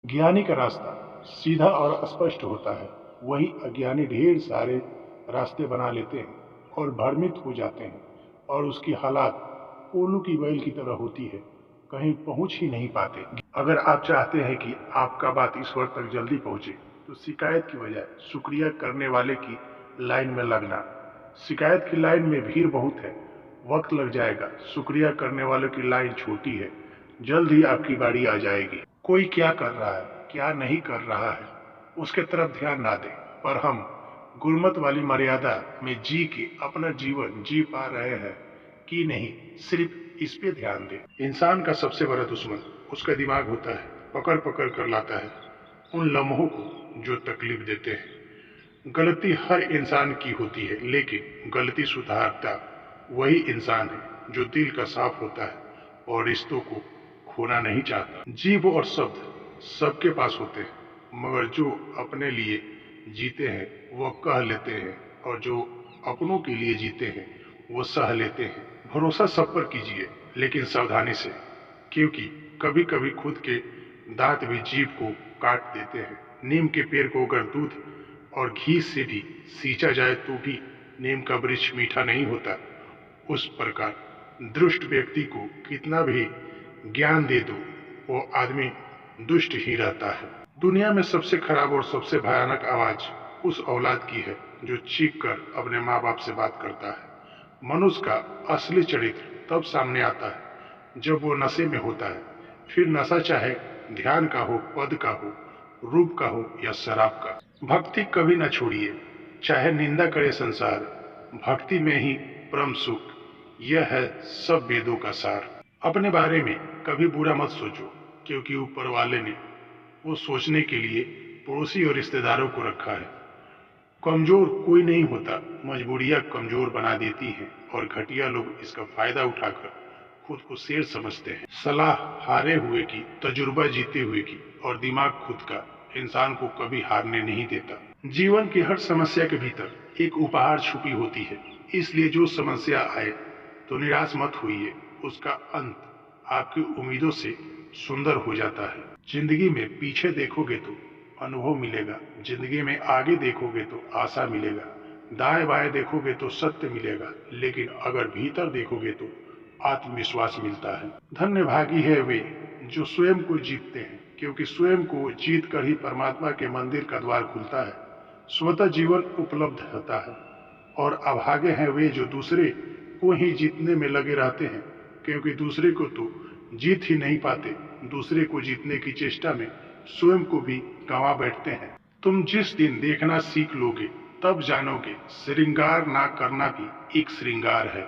ज्ञानी का रास्ता सीधा और स्पष्ट होता है, वही अज्ञानी ढेर सारे रास्ते बना लेते हैं और भ्रमित हो जाते हैं और उसकी हालात पोलो की बैल की तरह होती है, कहीं पहुंच ही नहीं पाते। अगर आप चाहते हैं कि आपका बात ईश्वर तक जल्दी पहुंचे, तो शिकायत की बजाय शुक्रिया करने वाले की लाइन में लगना। शिकायत की लाइन में भीड़ बहुत है, वक्त लग जाएगा। शुक्रिया करने वालों की लाइन छोटी है, जल्द ही आपकी बारी आ जाएगी। कोई क्या कर रहा है, क्या नहीं कर रहा है, उसके तरफ ध्यान ना दें, पर हम गुरमत वाली मर्यादा में जी के अपना जीवन जी पा रहे हैं कि नहीं, सिर्फ इस पे ध्यान दें। इंसान का सबसे बड़ा दुश्मन उसका दिमाग होता है, पकड़ पकड़ कर लाता है उन लम्हों को जो तकलीफ देते हैं। गलती हर इंसान की होती है, लेकिन गलती सुधारता वही इंसान है जो दिल का साफ होता है और रिश्तों को खोना नहीं चाहता। जीभ और शब्द सबके पास होते हैं, मगर जो अपने लिए जीते हैं वो कह लेते हैं, और जो अपनों के लिए जीते हैं वो सह लेते हैं। भरोसा सब पर कीजिए, लेकिन सावधानी से, क्योंकि कभी कभी खुद के दांत भी जीभ को काट देते हैं। नीम के पेड़ को अगर दूध और घी से भी सींचा जाए तो भी नीम का वृक्ष मीठा नहीं होता। उस प्रकार दुष्ट व्यक्ति को कितना भी ज्ञान दे दो, वो आदमी दुष्ट ही रहता है। दुनिया में सबसे खराब और सबसे भयानक आवाज उस औलाद की है जो चीख कर अपने माँ बाप से बात करता है। मनुष्य का असली चरित्र तब सामने आता है जब वो नशे में होता है। फिर नशा चाहे ध्यान का हो, पद का हो, रूप का हो या शराब का। भक्ति कभी न छोड़िए, चाहे निंदा करे संसार। भक्ति में ही परम सुख, यह है सब वेदों का सार। अपने बारे में कभी बुरा मत सोचो, क्योंकि ऊपर वाले ने वो सोचने के लिए पड़ोसी और रिश्तेदारों को रखा है। कमजोर कोई नहीं होता, मजबूरियां कमजोर बना देती हैं और घटिया लोग इसका फायदा उठाकर खुद को शेर समझते हैं। सलाह हारे हुए की, तजुर्बा जीते हुए की, और दिमाग खुद का इंसान को कभी हारने नहीं देता। जीवन की हर समस्या के भीतर एक उपहार छुपी होती है, इसलिए जो समस्या आए तो निराश मत होइए, उसका अंत आपकी उम्मीदों से सुंदर हो जाता है। जिंदगी में पीछे देखोगे तो अनुभव मिलेगा, जिंदगी में आगे देखोगे तो आशा मिलेगा, दाएं बाएं देखोगे तो सत्य मिलेगा, लेकिन अगर भीतर देखोगे तो आत्मविश्वास मिलता है। धन्य भागी है वे जो स्वयं को जीतते हैं, क्योंकि स्वयं को जीत कर ही परमात्मा के मंदिर का द्वार खुलता है, स्वतः जीवन उपलब्ध होता है। और अभागे हैं वे जो दूसरे को ही जीतने में लगे रहते हैं, क्योंकि दूसरे को तो जीत ही नहीं पाते, दूसरे को जीतने की चेष्टा में स्वयं को भी गंवा बैठते हैं। तुम जिस दिन देखना सीख लोगे, तब जानोगे श्रृंगार ना करना भी एक श्रृंगार है।